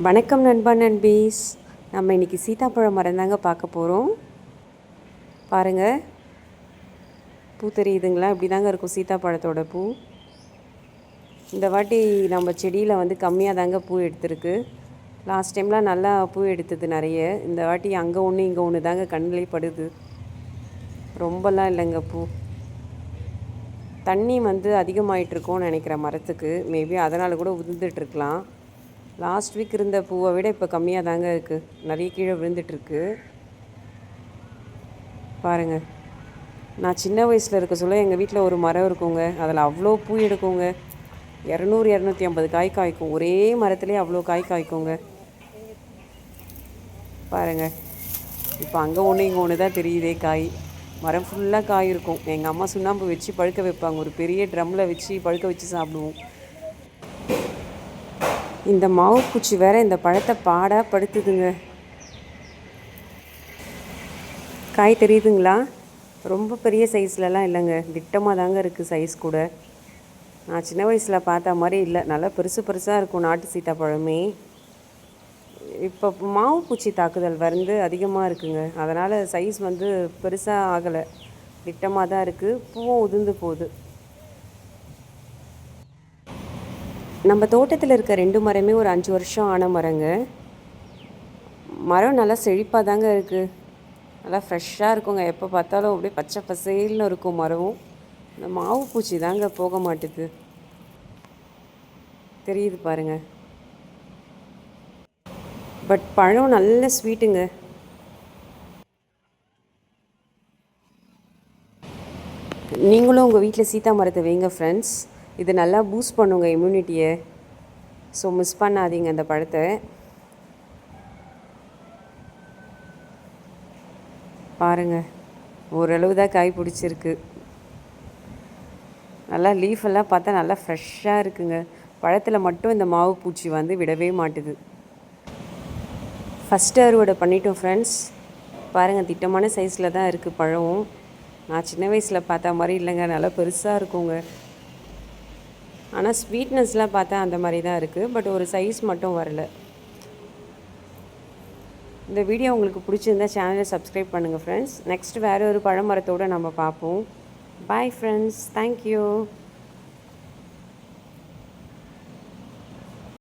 வணக்கம் நண்பா நண்பீஸ். நம்ம இன்றைக்கி சீத்தாப்பழம் மரம் தாங்க பார்க்க போகிறோம். பாருங்கள், பூ தெரியுதுங்களா? இப்படி தாங்க இருக்கும் சீத்தாப்பழத்தோட பூ. இந்த வாட்டி நம்ம செடியில் கம்மியாக தாங்க பூ எடுத்திருக்கு. லாஸ்ட் டைம்லாம் நல்லா பூ எடுத்தது நிறைய. இந்த வாட்டி அங்கே ஒன்று இங்கே ஒன்று தாங்க கண்ணிலே படுது. ரொம்பலாம் இல்லைங்க பூ. தண்ணி அதிகமாகிட்ருக்கோன்னு நினைக்கிறேன் மரத்துக்கு. மேபி அதனால் கூட உதிர்ந்துட்டுருக்கலாம். லாஸ்ட் வீக் இருந்த பூவை விட இப்போ கம்மியாக தாங்க இருக்குது. நிறைய கீழே விழுந்துட்டுருக்கு. பாருங்கள், நான் சின்ன வயசில் இருக்க சொல்ல எங்கள் வீட்டில் ஒரு மரம் இருக்குங்க. அதில் அவ்வளோ பூ எடுக்குங்க. 200-250 காய் காய்க்கும். ஒரே மரத்துலேயே அவ்வளோ காய் காய்க்குங்க. பாருங்கள், இப்போ அங்கே ஒன்று இங்கே ஒன்று தான் தெரியுதே காய். மரம் ஃபுல்லாக காய் இருக்கும். எங்கள் அம்மா சுண்ணாம்பு வச்சு பழுக்க வைப்பாங்க. ஒரு பெரிய ட்ரம்மில் வச்சு பழுக்க வச்சு சாப்பிடுவோம். இந்த மாவு பூச்சி வேற இந்த பழத்தை பாடாக படுத்துதுங்க. காய் தெரியுதுங்களா? ரொம்ப பெரிய சைஸ்லலாம் இல்லைங்க, திட்டமாக தாங்க இருக்குது சைஸ் கூட. நான் சின்ன வயசில் பார்த்த மாதிரி இல்லை, நல்லா பெருசு பெருசாக இருக்கும் நாட்டு சீத்தாப்பழமே. இப்போ மாவு பூச்சி தாக்குதல் அதிகமாக இருக்குங்க. அதனால் சைஸ் பெருசாக ஆகலை, திட்டமாக தான் இருக்குது. பூவும் உதிர்ந்து போகுது. நம்ம தோட்டத்தில் இருக்க 2 மரமே ஒரு 5 வருஷம் ஆன மரங்க. மரம் நல்லா செழிப்பாக தாங்க இருக்குது. நல்லா ஃப்ரெஷ்ஷாக இருக்குங்க. எப்போ பார்த்தாலும் அப்படியே பச்சை பசேல்னு இருக்கும் மரம். இந்த மாவு பூச்சி தாங்க போக மாட்டுது. தெரியுது பாருங்கள். பட் பழம் நல்ல ஸ்வீட்டுங்க. நீங்களும் உங்கள் வீட்டில் சீத்தா மரத்தை வைங்க ஃப்ரெண்ட்ஸ். இது நல்லா பூஸ்ட் பண்ணுங்க இம்யூனிட்டியை. ஸோ மிஸ் பண்ணாதீங்க அந்த பழத்தை. பாருங்கள், ஓரளவு தான் காய் பிடிச்சிருக்கு. நல்லா லீஃபெல்லாம் பார்த்தா நல்லா ஃப்ரெஷ்ஷாக இருக்குங்க. பழத்தில் மட்டும் இந்த மாவு பூச்சி விடவே மாட்டுது. ஃபஸ்ட்டு அறுவடை பண்ணிட்டோம் ஃப்ரெண்ட்ஸ். பாருங்கள், திட்டமான சைஸில் தான் இருக்குது பழம். நான் சின்ன வயசில் பார்த்த மாதிரி இல்லைங்க, நல்லா பெருசாக இருக்குங்க. ஆனால் ஸ்வீட்னஸ்லாம் பார்த்தா அந்த மாதிரி தான் இருக்குது. பட் ஒரு சைஸ் மட்டும் வரல. இந்த வீடியோ உங்களுக்கு பிடிச்சிருந்தா சேனலை சப்ஸ்கிரைப் பண்ணுங்கள் ஃப்ரெண்ட்ஸ். நெக்ஸ்ட் வேறு ஒரு பழமரத்தோடு நம்ம பார்ப்போம். Bye friends, thank you.